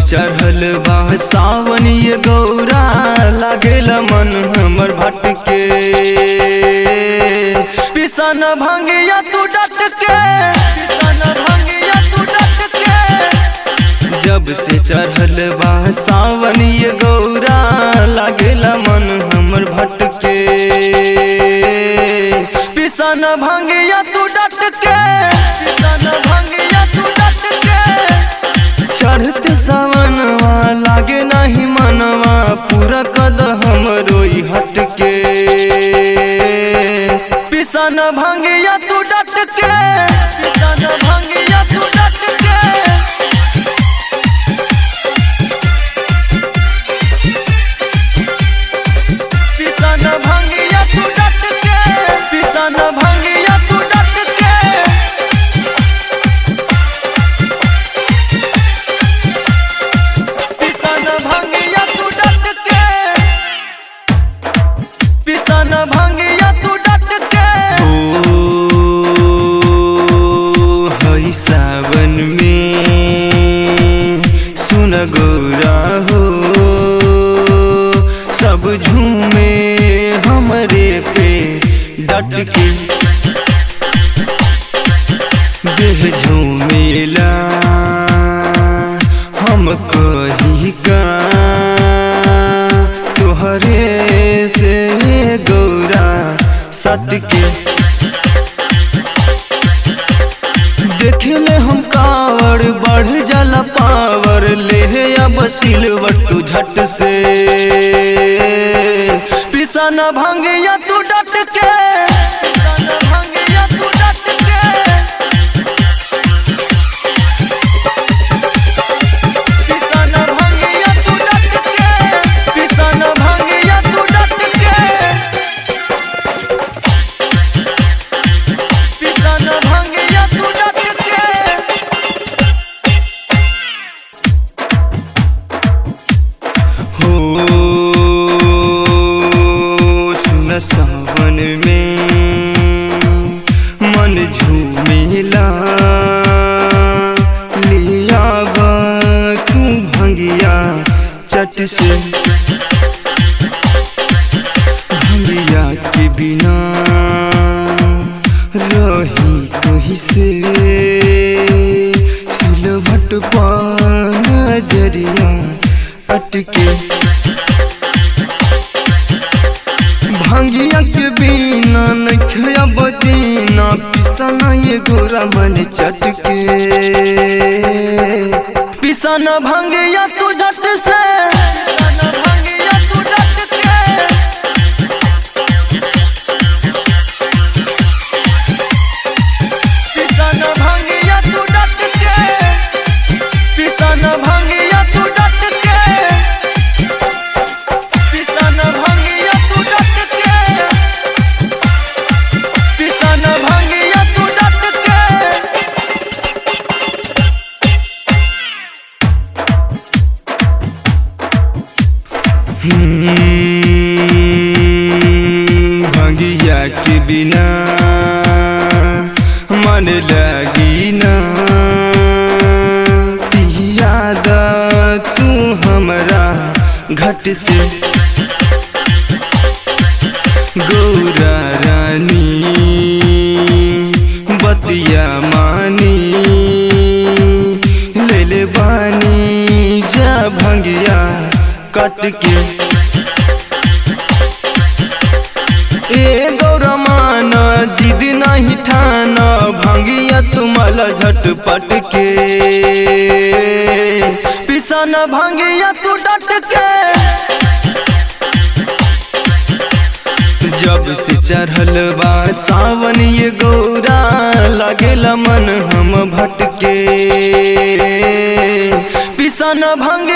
चढ़ल बा सावन ये गौरा लागेला मन हमर भटके। पिसन भंगिया तू डट के, पिसन भंगिया तू डट के। जब से चढ़ल बा सावन ये गौरा लागेला मन हमर भटके। पिसन भंगिया तू डट के, पिसन भंगिया तू डट के। चढ़त सावनवा लागे नहीं मनवा पूरा कद हमरो हटके। पिसन भंगिया तू डट के, पिसन भंगिया तू डट के। पिसन भंगिया तू डट के, पिसन भंगिया तू डट के। पिसन भंगिया तू डट के, पिसन भंगिया तू डट के। ओ हई सावन में सुन गौरा हो, सब झूमे हमरे पे डट के। देह झूमेला हम कही का तोहरे से गौरा सट के। देखले हम कावर बढ़ जाला पावर ले अब सिलवट झट से। पिसन भंगिया तू डट के, पिसन भंगिया तू डट के। पिसन भंगिया तू डट के, पिसन भंगिया तू डट के। पिसन भंगिया तू डट के। हो सुन सावन में मन झूमेला लिया तू भंगिया चट से। भंगिया के बिना रही कहीं से सिलवट पान नजरिया अटके। भंगिया के बिना नखया बदीना पिसन ये गोरा मन चटके। पिसन भंगिया तू झट से, पिसन भंगिया तू डट के। पिसन भंगिया तू डट के, पिसन भंगिया तू डट के। पिसन भंगिया तू डट के, पिसन भंगिया तू डट के। भंगिया के बिना मन लगी ना याद तू हमरा घट से। गौरा रानी बतिया मानी ले ले बानी जा भंगिया कट के। ए गौरा माना जिद नहीं ठाना भंगिया तुम्हारा झटपट के। पिसन भंगिया तू डट के। जब से चढ़ल बा सावन ये गौरा लागेला मन हम भटके। पिसन भंग